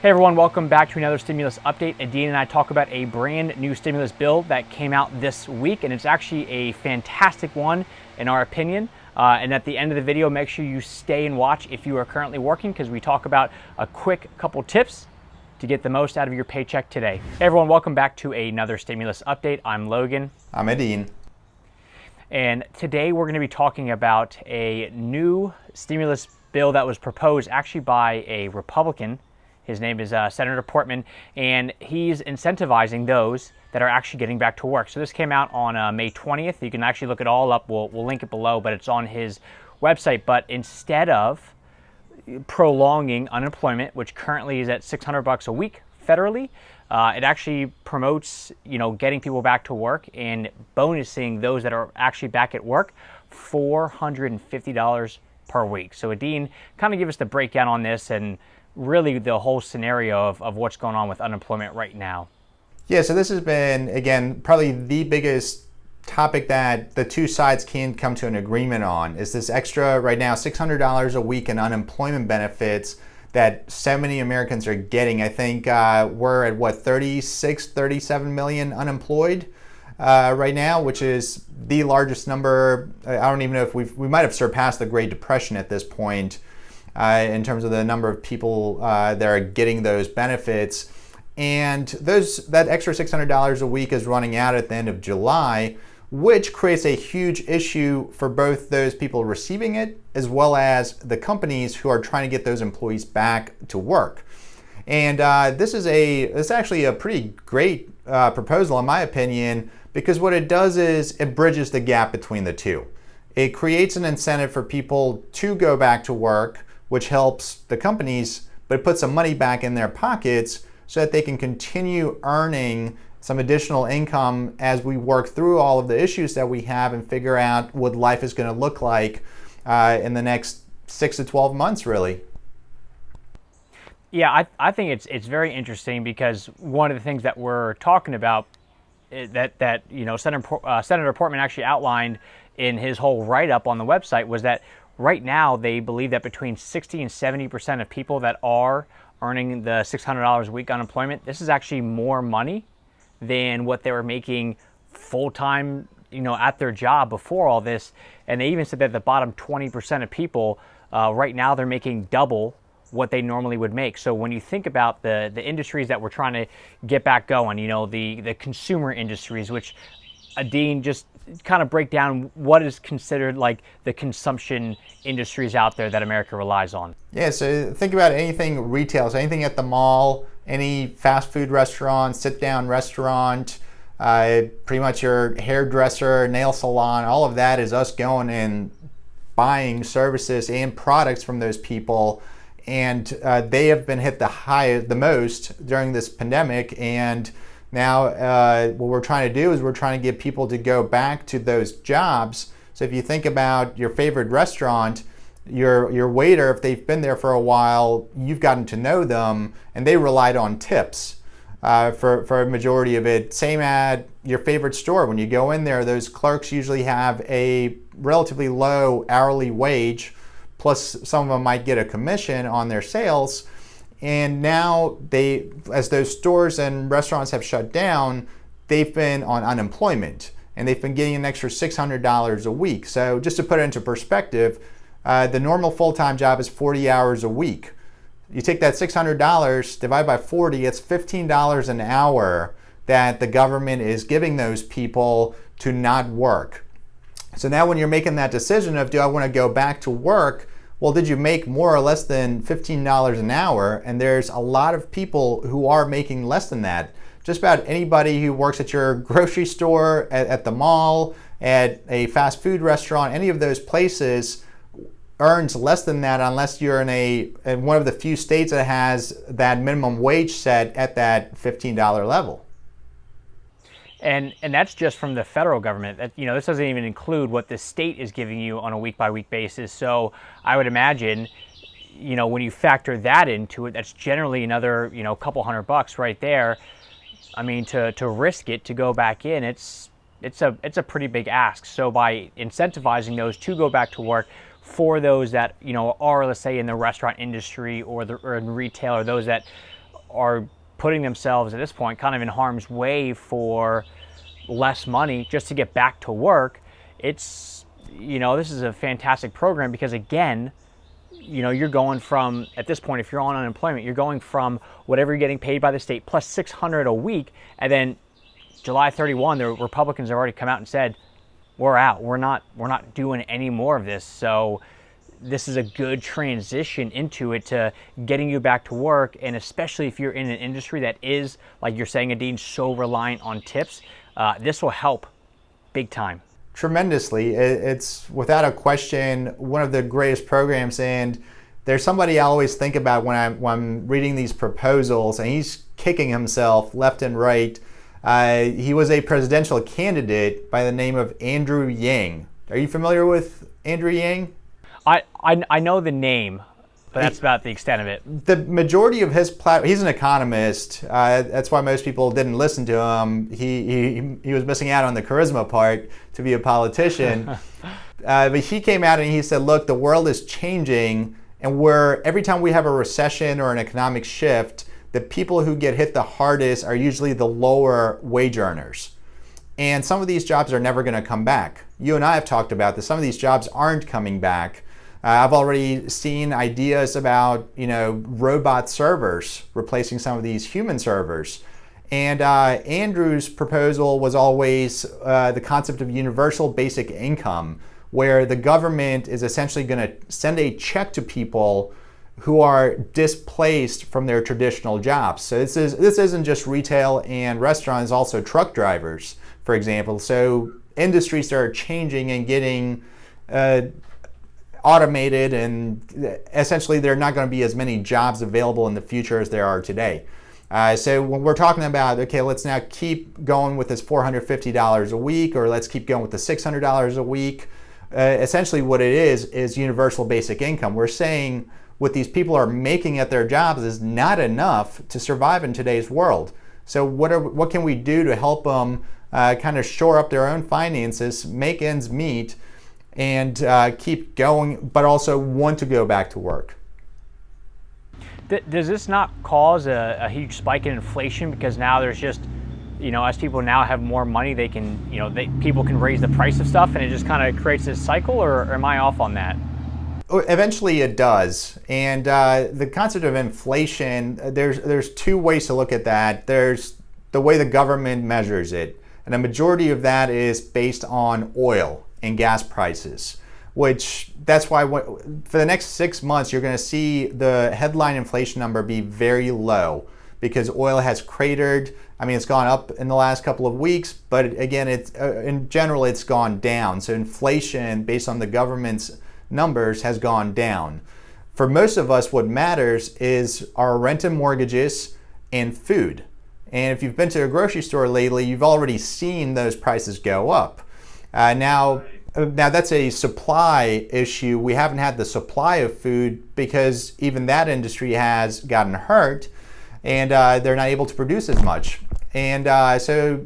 Hey everyone, welcome back to another stimulus update. Edin and I talk about a brand new stimulus bill that came out this week, and it's actually a fantastic one in our opinion. And at the end of the video, make sure you stay and watch if you are currently working, because we talk about a quick couple tips to get the most out of your paycheck today. Hey everyone, welcome back to another stimulus update. I'm Logan. I'm Edin. And today we're going to be talking about a new stimulus bill that was proposed actually by a Republican. His name is Senator Portman, and he's incentivizing those that are actually getting back to work. So this came out on May 20th. You can actually look it all up. We'll link it below, but it's on his website. But instead of prolonging unemployment, which currently is at $600 a week federally, it actually promotes, getting people back to work and bonusing those that are actually back at work $450 per week. So Edin, kind of give us the breakdown on this and really the whole scenario of what's going on with unemployment right now. Yeah, so this has been, again, probably the biggest topic that the two sides can come to an agreement on is this extra, right now, $600 a week in unemployment benefits that so many Americans are getting. I think we're at, 37 million unemployed right now, which is the largest number. I don't even know if we might have surpassed the Great Depression at this point. In terms of the number of people that are getting those benefits. And that extra $600 a week is running out at the end of July, which creates a huge issue for both those people receiving it as well as the companies who are trying to get those employees back to work. And this is actually a pretty great proposal in my opinion, because what it does is it bridges the gap between the two. It creates an incentive for people to go back to work, which helps the companies, but it puts some money back in their pockets so that they can continue earning some additional income as we work through all of the issues that we have and figure out what life is going to look like in the next 6 to 12 months, really. Yeah, I think it's very interesting, because one of the things that we're talking about that Senator Portman actually outlined in his whole write-up on the website was that right now, they believe that between 60 and 70% of people that are earning the $600 a week unemployment, this is actually more money than what they were making full-time, at their job before all this. And they even said that the bottom 20% of people, right now, they're making double what they normally would make. So when you think about the industries that we're trying to get back going, the consumer industries, which Edin, just kind of break down what is considered like the consumption industries out there that America relies on. Yeah, so think about anything retail, so anything at the mall, any fast food restaurant, sit-down restaurant, pretty much your hairdresser, nail salon, all of that is us going and buying services and products from those people. And they have been hit the most during this pandemic. And now, what we're trying to do is we're trying to get people to go back to those jobs. So if you think about your favorite restaurant, your waiter, if they've been there for a while, you've gotten to know them, and they relied on tips for a majority of it. Same at your favorite store. When you go in there, those clerks usually have a relatively low hourly wage, plus some of them might get a commission on their sales. And now as those stores and restaurants have shut down, they've been on unemployment, and they've been getting an extra $600 a week. So just to put it into perspective, the normal full-time job is 40 hours a week. You take that $600, divide by 40, it's $15 an hour that the government is giving those people to not work. So now when you're making that decision of, do I want to go back to work? Well, did you make more or less than $15 an hour? And there's a lot of people who are making less than that. Just about anybody who works at your grocery store, at the mall, at a fast food restaurant, any of those places earns less than that unless you're in one of the few states that has that minimum wage set at that $15 level. And that's just from the federal government. This doesn't even include what the state is giving you on a week-by-week basis. So I would imagine, when you factor that into it, that's generally another, couple $100 right there. I mean, to risk it, to go back in, it's a pretty big ask. So by incentivizing those to go back to work, for those that are, let's say, in the restaurant industry or in retail, or those that are putting themselves at this point kind of in harm's way for less money just to get back to work. It's, this is a fantastic program because, again, you're going from, at this point, if you're on unemployment, you're going from whatever you're getting paid by the state plus $600 a week, and then July 31, the Republicans have already come out and said, we're out. We're not doing any more of this. So this is a good transition into it, to getting you back to work, and especially if you're in an industry that is, like you're saying, Edin, so reliant on tips, this will help big time. Tremendously. It's without a question one of the greatest programs, and there's somebody I always think about when I'm reading these proposals, and he's kicking himself left and right. He was a presidential candidate by the name of Andrew Yang. Are you familiar with Andrew Yang? I know the name, but that's about the extent of it. The majority of his he's an economist. That's why most people didn't listen to him. He was missing out on the charisma part to be a politician. But he came out and he said, look, the world is changing, and every time we have a recession or an economic shift, the people who get hit the hardest are usually the lower wage earners. And some of these jobs are never going to come back. You and I have talked about this. Some of these jobs aren't coming back. I've already seen ideas about, robot servers replacing some of these human servers. And Andrew's proposal was always the concept of universal basic income, where the government is essentially going to send a check to people who are displaced from their traditional jobs. So this isn't just retail and restaurants, also truck drivers, for example. So industries that are changing and getting automated, and essentially there are not going to be as many jobs available in the future as there are today. So when we're talking about, okay, let's now keep going with this $450 a week, or let's keep going with the $600 a week, essentially what it is universal basic income. We're saying what these people are making at their jobs is not enough to survive in today's world. So what can we do to help them kind of shore up their own finances, make ends meet, and keep going, but also want to go back to work? Does this not cause a huge spike in inflation, because now there's just, as people now have more money, they can, people can raise the price of stuff, and it just kind of creates this cycle, or am I off on that? Eventually it does. And the concept of inflation, there's two ways to look at that. There's the way the government measures it, and a majority of that is based on oil and gas prices, that's why for the next 6 months you're going to see the headline inflation number be very low, because oil has cratered. I mean, it's gone up in the last couple of weeks, but again, in general it's gone down. So inflation, based on the government's numbers, has gone down. For most of us, what matters is our rent and mortgages and food. And if you've been to a grocery store lately, you've already seen those prices go up. Now that's a supply issue. We haven't had the supply of food because even that industry has gotten hurt, and they're not able to produce as much. And so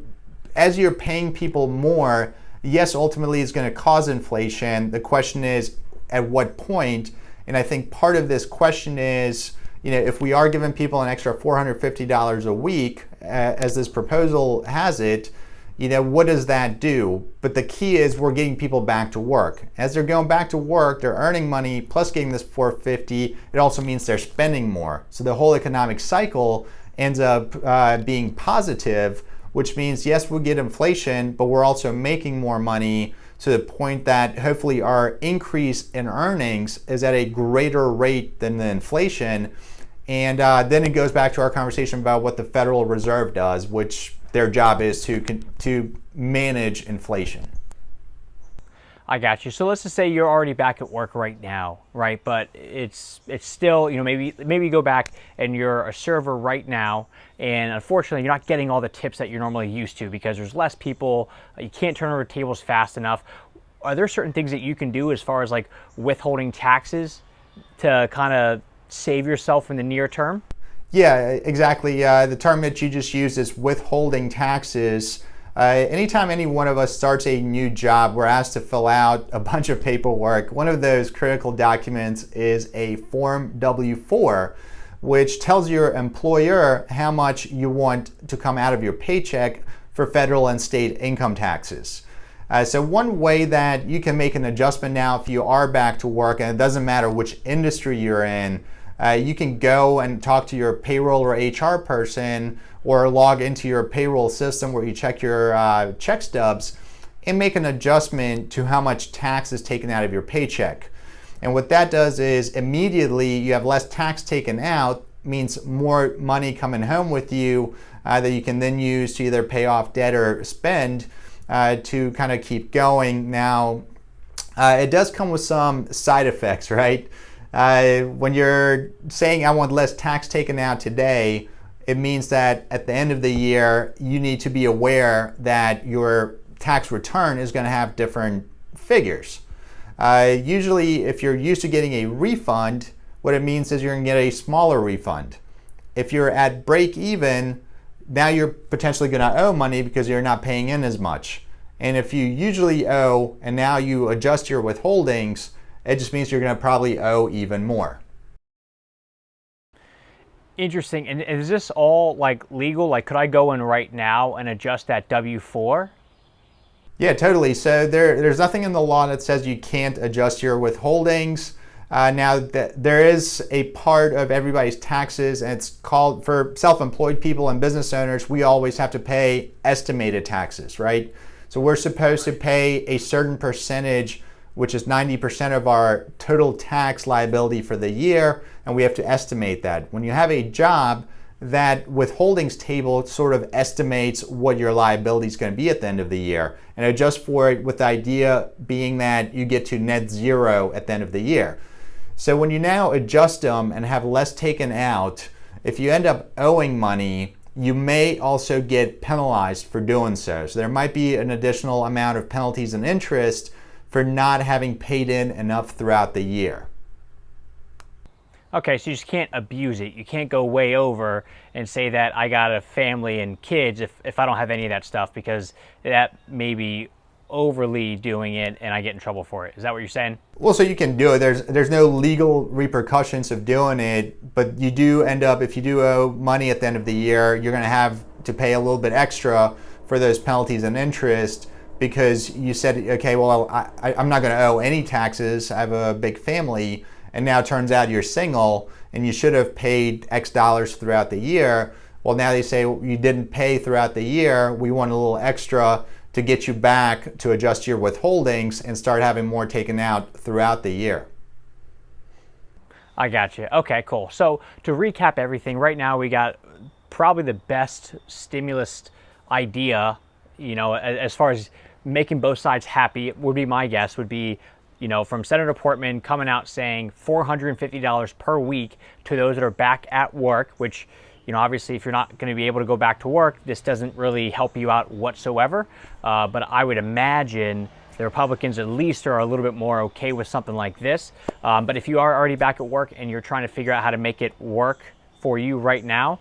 as you're paying people more, yes, ultimately it's going to cause inflation. The question is, at what point? And I think part of this question is, if we are giving people an extra $450 a week, as this proposal has it, what does that do? But the key is we're getting people back to work. As they're going back to work, they're earning money, plus getting this $450. It also means they're spending more. So the whole economic cycle ends up being positive, which means, yes, we'll get inflation, but we're also making more money, to the point that hopefully our increase in earnings is at a greater rate than the inflation. And then it goes back to our conversation about what the Federal Reserve does, which their job is to manage inflation. I got you. So let's just say you're already back at work right now, right? But it's still, maybe you go back and you're a server right now, and unfortunately you're not getting all the tips that you're normally used to because there's less people. You can't turn over tables fast enough. Are there certain things that you can do as far as like withholding taxes to kind of save yourself in the near term? Yeah, exactly. The term that you just used is withholding taxes. Anytime any one of us starts a new job, we're asked to fill out a bunch of paperwork. One of those critical documents is a Form W-4, which tells your employer how much you want to come out of your paycheck for federal and state income taxes. So one way that you can make an adjustment now if you are back to work, and it doesn't matter which industry you're in, you can go and talk to your payroll or HR person or log into your payroll system where you check your check stubs and make an adjustment to how much tax is taken out of your paycheck. And what that does is immediately you have less tax taken out, means more money coming home with you that you can then use to either pay off debt or spend to kind of keep going. Now, it does come with some side effects, right? When you're saying I want less tax taken out today, it means that at the end of the year, you need to be aware that your tax return is going to have different figures. Usually, if you're used to getting a refund, what it means is you're going to get a smaller refund. If you're at break even, now you're potentially going to owe money because you're not paying in as much. And if you usually owe and now you adjust your withholdings, it just means you're going to probably owe even more. Interesting. And is this all like legal? Like, could I go in right now and adjust that W-4? Yeah, totally. So there's nothing in the law that says you can't adjust your withholdings. Now, there is a part of everybody's taxes, and it's called, for self-employed people and business owners, we always have to pay estimated taxes, right? So we're supposed to pay a certain percentage, which is 90% of our total tax liability for the year, and we have to estimate that. When you have a job, that withholdings table sort of estimates what your liability is going to be at the end of the year and adjusts for it, with the idea being that you get to net zero at the end of the year. So when you now adjust them and have less taken out, if you end up owing money, you may also get penalized for doing so. So there might be an additional amount of penalties and interest for not having paid in enough throughout the year. Okay, so you just can't abuse it. You can't go way over and say that I got a family and kids if I don't have any of that stuff, because that may be overly doing it and I get in trouble for it. Is that what you're saying? Well, so you can do it. There's no legal repercussions of doing it, but you do end up, if you do owe money at the end of the year, you're going to have to pay a little bit extra for those penalties and interest, because you said, okay, well, I'm not going to owe any taxes. I have a big family. And now it turns out you're single and you should have paid X dollars throughout the year. Well, now they say you didn't pay throughout the year. We want a little extra to get you back to adjust your withholdings and start having more taken out throughout the year. I got you. Okay, cool. So to recap everything, right now we got probably the best stimulus idea, as far as making both sides happy, would be, my guess would be, from Senator Portman coming out saying $450 per week to those that are back at work, which, obviously if you're not going to be able to go back to work, this doesn't really help you out whatsoever. But I would imagine the Republicans at least are a little bit more okay with something like this. But if you are already back at work and you're trying to figure out how to make it work for you right now,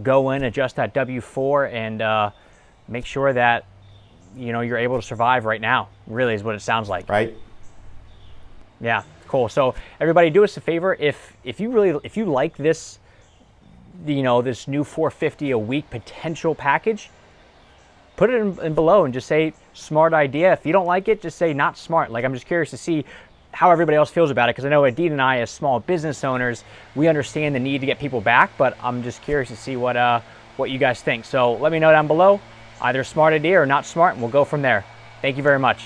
go in, adjust that W-4, and make sure that, you're able to survive right now, really is what it sounds like. Right. Yeah, cool. So everybody, do us a favor. If you like this, this new $450 a week potential package, put it in below and just say smart idea. If you don't like it, just say not smart. Like, I'm just curious to see how everybody else feels about it, because I know Edin and I, as small business owners, we understand the need to get people back, but I'm just curious to see what you guys think. So let me know down below, either smart idea or not smart, and we'll go from there. Thank you very much.